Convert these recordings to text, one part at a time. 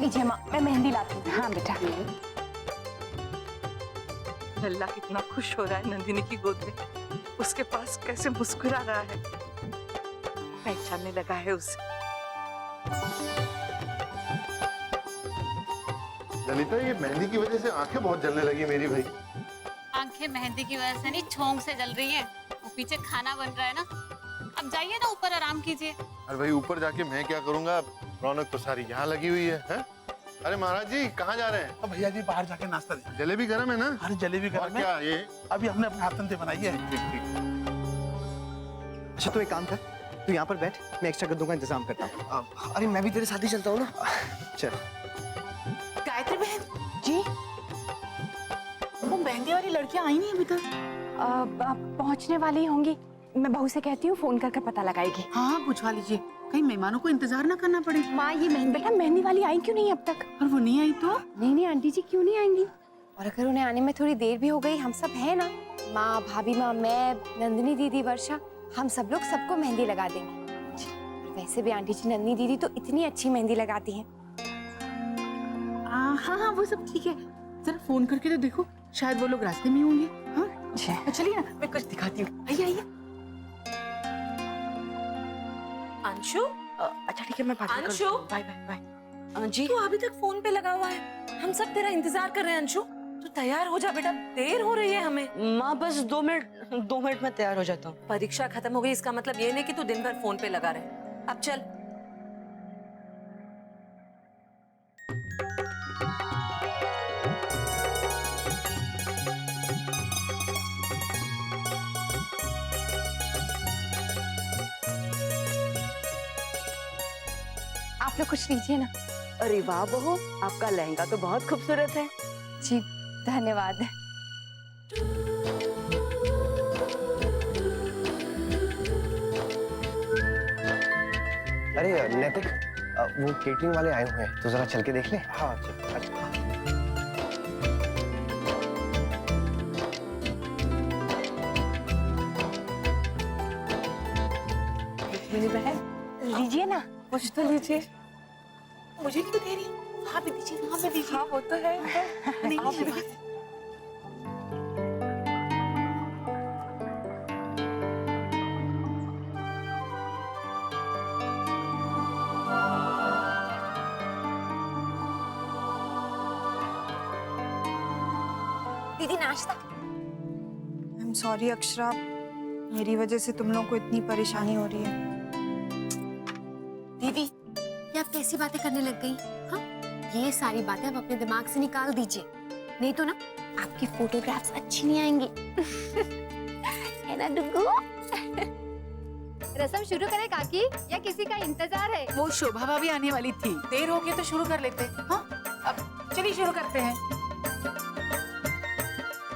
लीजिए माँ, मैं मेहंदी लाती हूँ। हाँ बेटा। लल्ला कितना खुश हो रहा है नंदिनी की गोद में, उसके पास कैसे मुस्कुरा रहा है, पहचानने लगा है उसे। ललिता, ये मेहंदी की वजह से आंखें बहुत जलने लगी मेरी भाई। आंखें मेहंदी की वजह से नहीं, छोंक से जल रही है। वो पीछे खाना बन रहा है ना, अब जाइए ना ऊपर आराम कीजिए। अरे भाई, ऊपर जाके मैं क्या करूंगा, रौनक तो सारी यहाँ लगी हुई है? अरे महाराज जी, कहाँ जा रहे हैं? भैया जी बाहर जाके नाश्ता दे। जलेबी गरम है ना? अरे जलेबी गरम है। क्या ये? अभी हमने अपने हाथन से बनाई है। ठीक ठीक। अच्छा तू एक काम कर, तू यहाँ पर बैठ, मैं एक्स्ट्रा गद्दों का इंतजाम करता हूँ। अरे मैं भी तेरे साथ ही चलता हूँ ना। चल। गायत्री बहन जी, वो मेहंदी वाली लड़कियां आई नहीं अभी तक। पहुंचने वाली होंगी, मैं बहू से कहती हूँ, फोन करके पता लगाएगी। हाँ पूछवा लीजिए, कहीं मेहमानों को इंतजार ना करना पड़े। माँ, ये बेटा मेहंदी वाली आई क्यों नहीं अब तक? और वो नहीं आई तो? नहीं आंटी जी, क्यों नहीं आएंगी? और अगर उन्हें आने में थोड़ी देर भी हो गई, हम सब हैं ना, माँ, भाभी माँ, मैं, नंदिनी दीदी, वर्षा, हम सब लोग सबको मेहंदी लगा देंगे। वैसे भी आंटी जी, नंदिनी दीदी तो इतनी अच्छी मेहंदी लगाती हैं। हाँ हाँ वो सब ठीक है, जरा फोन करके तो देखो, शायद वो लोग रास्ते में होंगे। हाँ चलिए ना, मैं कुछ दिखाती हूँ। आइए आइए। अंशु, अच्छा ठीक है, मैं अंशु, बाय बाय बाय। जी तू अभी तक फोन पे लगा हुआ है, हम सब तेरा इंतजार कर रहे हैं। अंशु तू तैयार हो जा बेटा, देर हो रही है हमें। माँ बस 2 मिनट में तैयार हो जाता हूँ। परीक्षा खत्म हो गई, इसका मतलब ये नहीं कि तू दिन भर फोन पे लगा रहे। अब चल। आप लोग कुछ लीजिए ना। अरे वाह बहू, आपका लहंगा तो बहुत खूबसूरत है। जी धन्यवाद। अरे नैतिक, वो केटरिंग वाले आए हुए हैं, तो जरा चल के देख ले। हाँ चल। मेरी बहन, लीजिए ना, कुछ तो लीजिए। मुझे क्यों दे रही हो? वहाँ पे दीजिए, वहाँ पे दीजिए। हाँ वो तो है। नहीं आप लीजिए। भी- दीदी नाश्ता। आई एम सॉरी अक्षरा, मेरी वजह से तुम लोगों को इतनी परेशानी हो रही है। दीदी, ये आप कैसी बातें करने लग गई? हाँ, ये सारी बातें आप अपने दिमाग से निकाल दीजिए, नहीं तो ना आपकी फोटोग्राफ्स अच्छी नहीं आएंगी। है ना डुगू? रस्म शुरू करें काकी, या किसी का इंतजार है? वो शोभा भाभी आने वाली थी, देर हो गई तो शुरू कर लेते। हाँ अब चलिए शुरू करते हैं।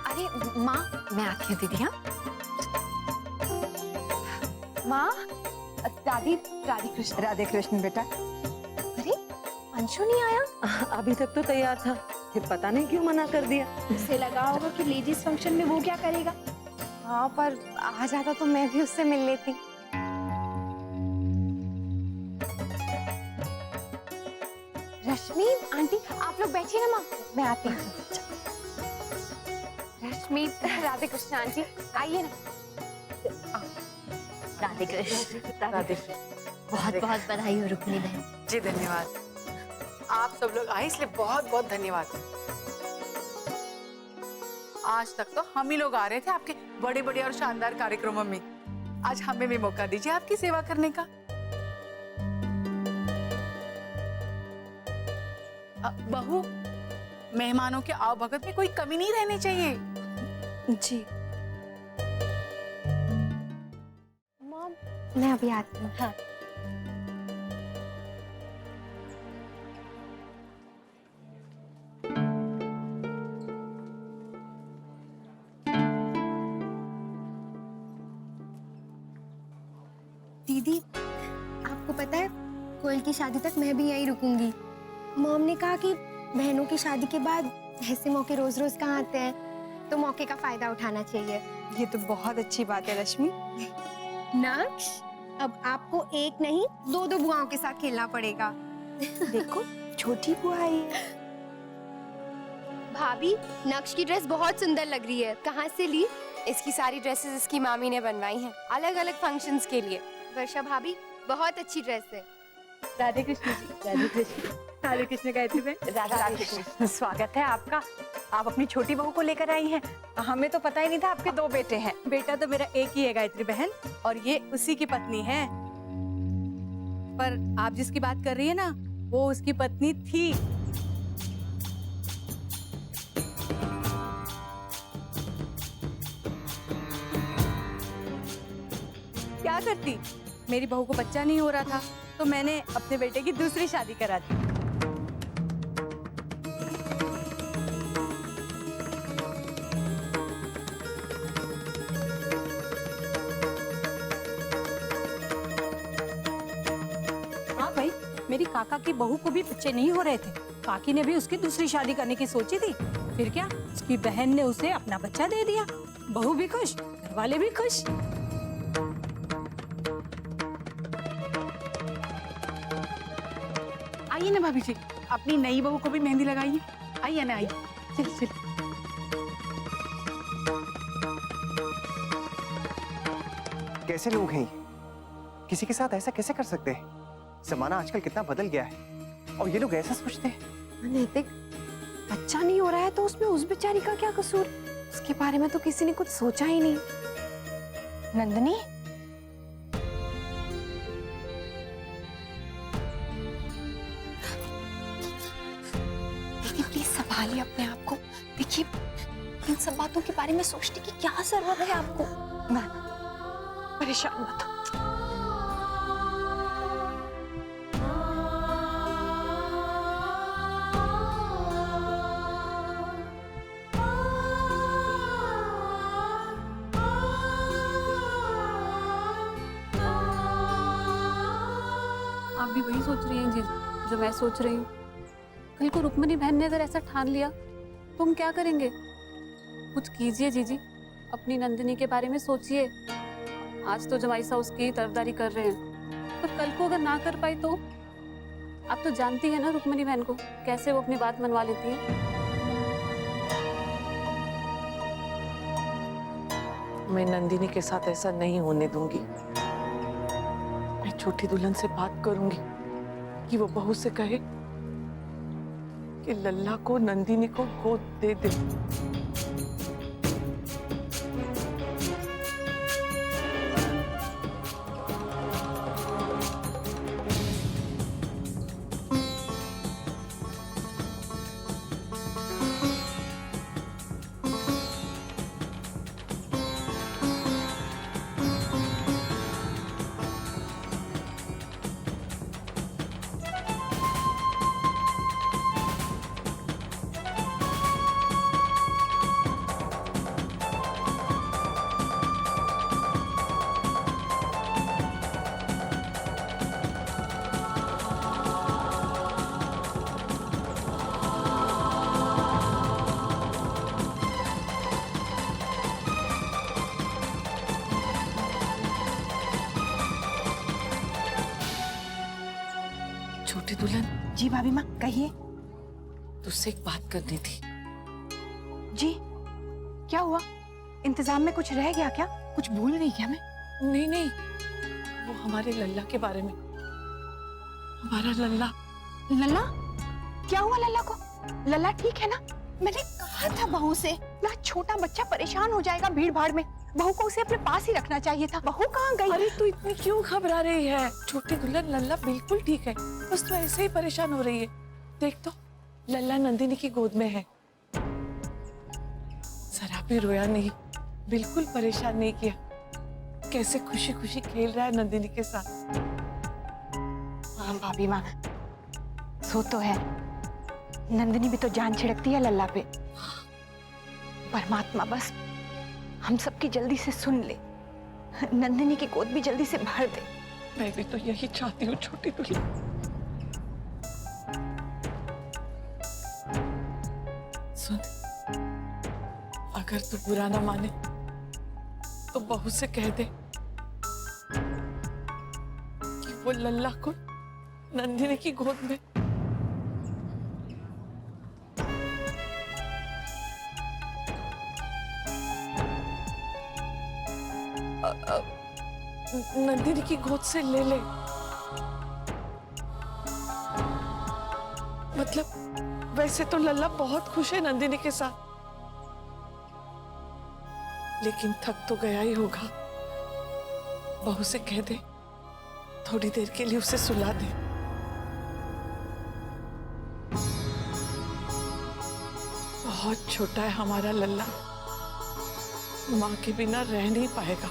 अरे माँ, मैं आती हूँ दीदी। हाँ माँ, दादी, राधे कृष्ण बेटा। अरे अंशु नहीं आया? अभी तक तो तैयार था, फिर पता नहीं क्यों मना कर दिया। उसे लगा होगा कि लेडीज फंक्शन में वो क्या करेगा। हाँ, पर आ जाता तो मैं भी उससे मिल लेती। रश्मि आंटी, आप लोग बैठिए ना माँ, मैं आती हूँ। रश्मि, राधे कृष्ण आंटी, आइए ना। राधे कृष्ण। राधे। बहुत बहुत बधाई हो रुक्मिणी बहन। जी धन्यवाद, आप सब लोग आए इसलिए बहुत बहुत धन्यवाद। आज तक तो हम ही लोग आ रहे थे आपके बड़े बड़े और शानदार कार्यक्रमों में, आज हमें भी मौका दीजिए आपकी सेवा करने का। बहू, मेहमानों के आवभगत में कोई कमी नहीं रहनी चाहिए। जी मॉम, मैं अभी आती हूँ। हाँ। दीदी, आपको पता है कोयल की शादी तक मैं भी यहीं रुकूंगी। मॉम ने कहा कि बहनों की शादी के बाद ऐसे मौके रोज रोज कहाँ आते हैं, तो मौके का फायदा उठाना चाहिए। ये तो बहुत अच्छी बात है रश्मि। नक्श, अब आपको एक नहीं 2-2 बुआओं के साथ खेलना पड़ेगा। देखो छोटी बुआ आई है। भाभी, नक्श की ड्रेस बहुत सुंदर लग रही है। कहाँ से ली? इसकी सारी ड्रेसेस इसकी मामी ने बनवाई हैं, अलग अलग फंक्शंस के लिए। वर्षा भाभी, बहुत अच्छी ड्रेस है। राधे कृष्ण जी। राधे कृष्ण। राधे कृष्ण गायत्री बहन। राधा कृष्ण, स्वागत है आपका। आप अपनी छोटी बहू को लेकर आई हैं। हमें तो पता ही नहीं था आपके 2 बेटे हैं। बेटा तो मेरा एक ही है गायत्री बहन, और ये उसी की पत्नी है। पर आप जिसकी बात कर रही है ना, वो उसकी पत्नी थी। क्या करती? मेरी बहू को बच्चा नहीं हो रहा था, तो मैंने अपने बेटे की दूसरी शादी करा दी। हाँ भाई, मेरी काका की बहू को भी बच्चे नहीं हो रहे थे। काकी ने भी उसकी दूसरी शादी करने की सोची थी। फिर क्या, उसकी बहन ने उसे अपना बच्चा दे दिया। बहू भी खुश, घर वाले भी खुश। आइए ना भाभी जी, अपनी नई बहू को भी मेहंदी लगाइए। आइए ना, आइए। चलिए चलिए। कैसे लोग हैं ये? किसी के साथ ऐसा कैसे कर सकते हैं? जमाना आजकल कितना बदल गया है और ये लोग ऐसा सोचते हैं। नैतिक, बच्चा नहीं हो रहा है तो उसमें उस बेचारी का क्या कसूर? उसके बारे में तो किसी ने कुछ सोचा ही नहीं। नंदिनी, दीदी प्लीज संभालिए अपने आप को। देखिए, इन सब बातों के बारे में सोचने की क्या जरूरत है आपको? परेशान मत हो। आप भी वही सोच रही हैं जी जो मैं सोच रही हूँ। कल को रुक्मणी बहन ने अगर ऐसा ठान लिया तो हम क्या करेंगे? कुछ कीजिए जीजी, अपनी नंदिनी के बारे में सोचिए। आज तो जमाई साहब उसकी तरफदारी कर रहे हैं, पर कल को अगर ना कर पाई तो? आप तो जानती है ना रुक्मणी बहन को, कैसे वो अपनी बात मनवा लेती है। मैं नंदिनी के साथ ऐसा नहीं होने दूंगी। मैं छोटी दुल्हन से बात करूंगी कि वो बहू से कहे कि लल्ला को नंदिनी को गोद दे दे। छोटी दुल्हन। जी भाभी माँ, कहिए। तुझसे एक बात करनी थी। जी, क्या हुआ? इंतजाम में कुछ रह गया क्या? कुछ भूल गई क्या मैं? नहीं नहीं, वो हमारे लल्ला के बारे में। हमारा लल्ला। लल्ला? क्या हुआ लल्ला को? लल्ला ठीक है ना? मैंने कहा था बहू से ना, छोटा बच्चा परेशान हो जाएगा भीड़ भाड़ में। बहू को उसे अपने पास ही रखना चाहिए था। बहू कहाँ गई? अरे तू इतनी क्यों घबरा रही है? छोटी दुल्हन, लल्ला बिल्कुल ठीक है, बस तू ऐसे ही परेशान हो रही है। देख तो, लल्ला नंदिनी की गोद में है। जरा भी रोया नहीं, बिल्कुल परेशान नहीं किया। कैसे खुशी खुशी खेल रहा है नंदिनी के साथ। हाँ भाभी माँ, सो तो है। नंदिनी भी तो जान छिड़कती है लल्ला पे। परमात्मा बस हम सबकी जल्दी से सुन ले, नंदिनी की गोद भी जल्दी से भर दे। मैं भी तो यही चाहती हूँ छोटी दुल्हन। सुन, अगर तू बुरा ना माने तो बहू से कह दे कि वो लल्ला को नंदिनी की गोद में नंदिनी की गोद से ले ले। मतलब वैसे तो लल्ला बहुत खुश है नंदिनी के साथ, लेकिन थक तो गया ही होगा। बहू से कह दे थोड़ी देर के लिए उसे सुला दे। बहुत छोटा है हमारा लल्ला, माँ के बिना रह नहीं पाएगा।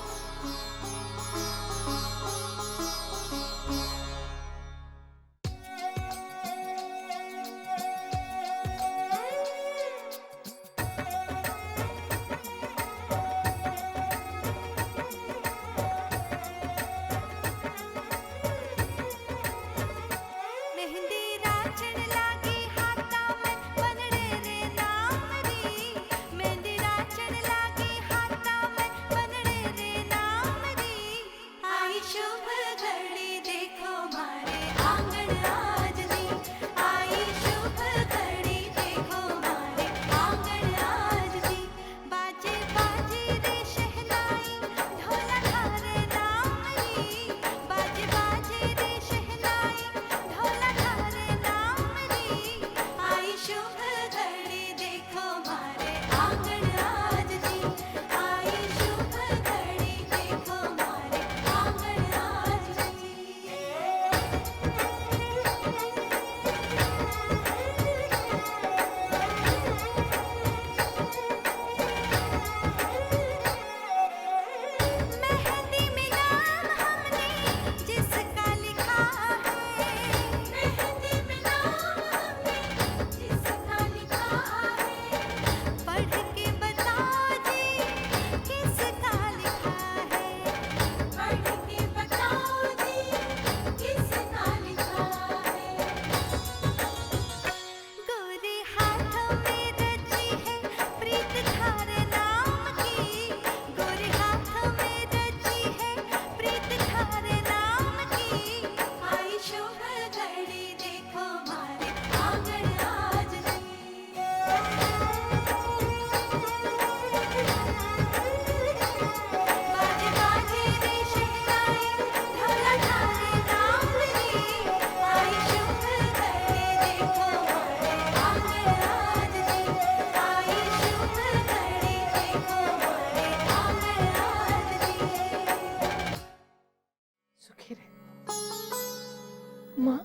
माँ,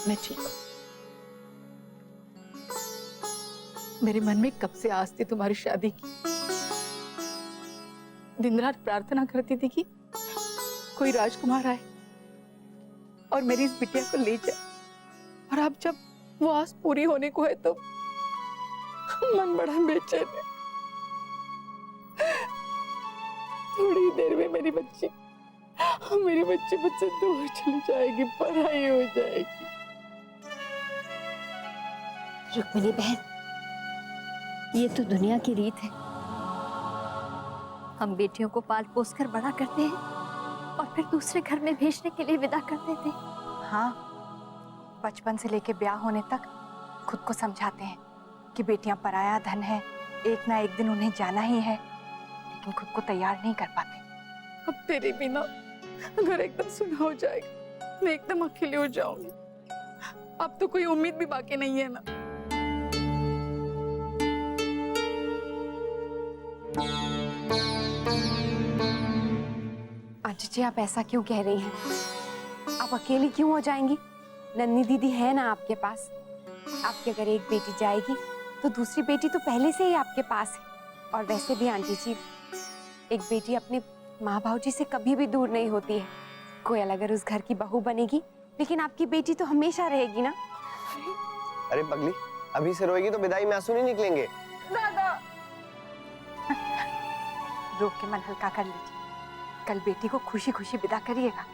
मैं ठीक हूँ। मेरे मन में कब से आस थी तुम्हारी शादी की। दिन रात प्रार्थना करती थी कि कोई राजकुमार आए और मेरी इस बिटिया को ले जाए, और अब जब वो आस पूरी होने को है तो मन बड़ा बेचैन है। थोड़ी देर में मेरी बच्ची मुझसे दूर चली जाएगी, पराई हो जाएगी। रुक्मिणी बहन, ये तो दुनिया की रीत है। हम बेटियों को पाल पोस कर बड़ा करते हैं और फिर दूसरे घर में भेजने के लिए विदा कर देते हैं। हाँ, बचपन से लेके ब्याह होने तक खुद को समझाते हैं कि बेटियां पराया धन है, एक ना एक दिन उन्हें जाना ही है, लेकिन खुद को तैयार नहीं कर पाते। अब तेरे बिना अगर एकदम सुना हो जाएगा, मैं एकदम अकेली हो जाऊंगी। अब तो कोई उम्मीद भी बाकी नहीं है ना। आंटी जी, आप ऐसा क्यों कह रही हैं? आप अकेली क्यों हो जाएंगी? नन्नी दीदी है ना आपके पास। आपकी अगर एक बेटी जाएगी तो दूसरी बेटी तो पहले से ही आपके पास है। और वैसे भी आंटी जी, एक बेटी अपने माँ बाबू जी से कभी भी दूर नहीं होती है। कोयल अगर उस घर की बहू बनेगी, लेकिन आपकी बेटी तो हमेशा रहेगी ना। अरे पगली, अभी से रोएगी तो विदाई में आंसू नहीं निकलेंगे। दादा, रो के मन हल्का कर लीजिए, कल बेटी को खुशी खुशी विदा करिएगा।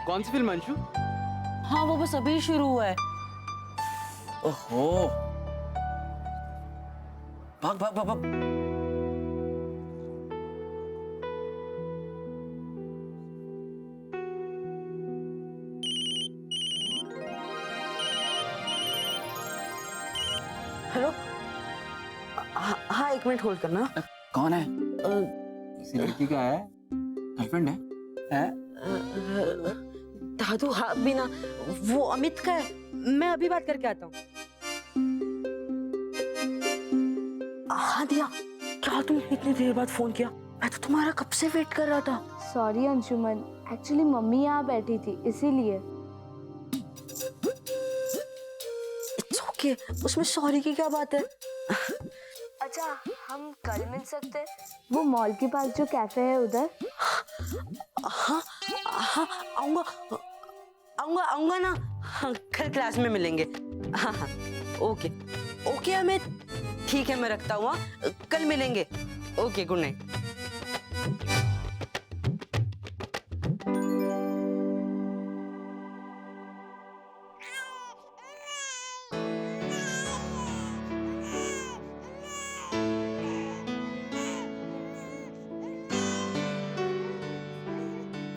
कौन सी फिल्म अंशु? हाँ, वो बस अभी शुरू हुआ है। ओहो, भाग भाग भाग भाग। एक मिनट होल्ड करना। कौन है? किसी लड़की का है, गर्लफ्रेंड है? दादू हाँ बिना, वो अमित का है। मैं अभी बात करके आता हूँ। हाँ दिया, क्या तुमने इतनी देर बाद फोन किया? मैं तो तुम्हारा कब से वेट कर रहा था। सॉरी अंशुमन, एक्चुअली मम्मी यहाँ बैठी थी इसीलिए। इट्स ओके, उसमें सॉरी की क्या बात है? अच्छा हम कल मिल सकते हैं? वो मॉल के पास जो कैफे है उधर। हाँ हाँ, आऊंगा आऊंगा आऊंगा ना। हाँ, कल क्लास में मिलेंगे। हाँ हाँ ओके ओके अमित, ठीक है मैं रखता हूँ। कल मिलेंगे। Okay good night.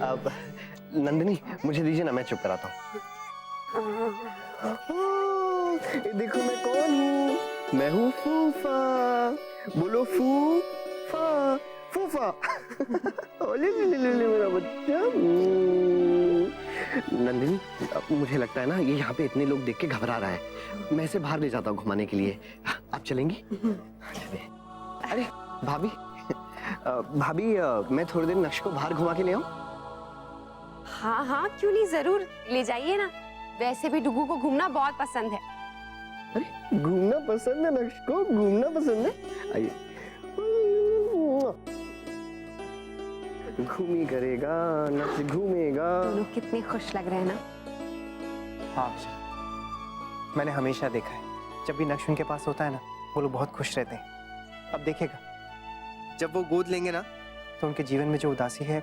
अब नंदिनी मुझे दीजिए ना, मैं चुप कराता हूँ। देखो मैं कौन हूँ, मैं हूँ फूफा। बोलो फूफा फूफा। ओले ले ले ले मेरा बच्चा। नंदिनी मुझे लगता है ना ये यहाँ पे इतने लोग देख के घबरा रहा है, मैं इसे बाहर ले जाता हूँ घुमाने के लिए। आप चलेंगी? अरे भाभी, भाभी मैं थोड़ी देर नक्श को बाहर घुमा के ले आऊँ? हाँ हाँ क्यों नहीं, जरूर ले जाइए ना। वैसे भी डुगू को घूमना बहुत पसंद है। अरे घूमना पसंद है नक्श को, घूमना पसंद है। आइए घूमी करेगा, नक्श घूमेगा। दोनों कितने खुश लग रहे हैं ना। हाँ मैंने हमेशा देखा है जब भी नक्श उनके पास होता है ना वो लोग बहुत खुश रहते हैं। अब देखेगा जब वो गोद लेंगे ना तो उनके जीवन में जो उदासी है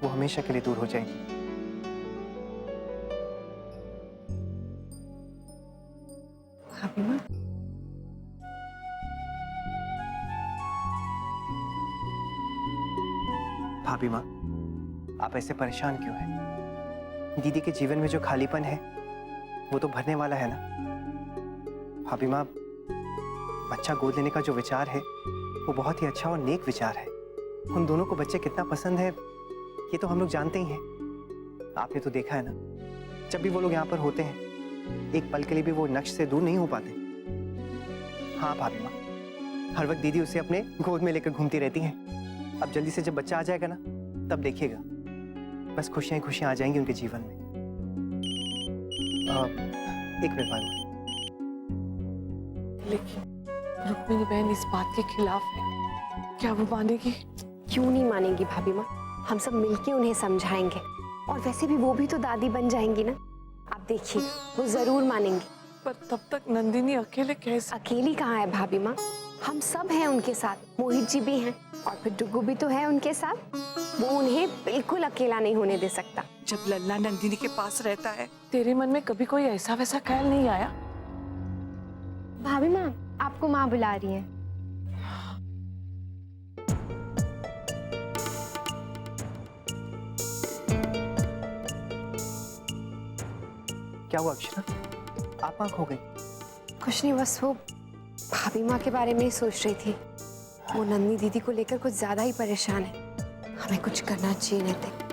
वो हमेशा के लिए दूर हो जाएगी। भाभी माँ आप ऐसे परेशान क्यों हैं? दीदी के जीवन में जो खालीपन है वो तो भरने वाला है ना। भाभी माँ बच्चा गोद लेने का जो विचार है वो बहुत ही अच्छा और नेक विचार है। उन दोनों को बच्चे कितना पसंद है ये तो हम लोग जानते ही हैं। आपने तो देखा है ना जब भी वो लोग यहाँ पर होते हैं एक पल के लिए भी वो नक्श से दूर नहीं हो पाते। हाँ भाभी माँ हर वक्त दीदी उसे अपने गोद में लेकर घूमती रहती हैं। अब जल्दी से जब बच्चा आ जाएगा ना तब देखिएगा बस खुशियां ही खुशियां आ जाएंगी उनके जीवन में। एक मिनट भाई। लेकिन रुक्मिणी बहन इस बात के खिलाफ है, क्या वो मानेगी? क्यों नहीं मानेगी भाभी माँ, हम सब मिलके उन्हें समझाएंगे। और वैसे भी वो भी तो दादी बन जाएंगी ना। आप देखिए वो जरूर मानेंगी। पर तब तक नंदिनी अकेले कैसे? अकेली कहाँ है भाभी माँ, हम सब हैं उनके साथ। मोहित जी भी हैं और फिर डुगू भी तो है उनके साथ। वो उन्हें बिल्कुल अकेला नहीं होने दे सकता। जब लल्ला नंदिनी के पास रहता है तेरे मन में कभी कोई ऐसा वैसा ख्याल नहीं आया? भाभी माँ आपको माँ बुला रही है। क्या हुआ अक्षरा, आप आँख हो गई? कुछ नहीं, बस वो भाभी माँ के बारे में ही सोच रही थी। वो नंदिनी दीदी को लेकर कुछ ज्यादा ही परेशान है। हमें कुछ करना चाहिए नैतिक।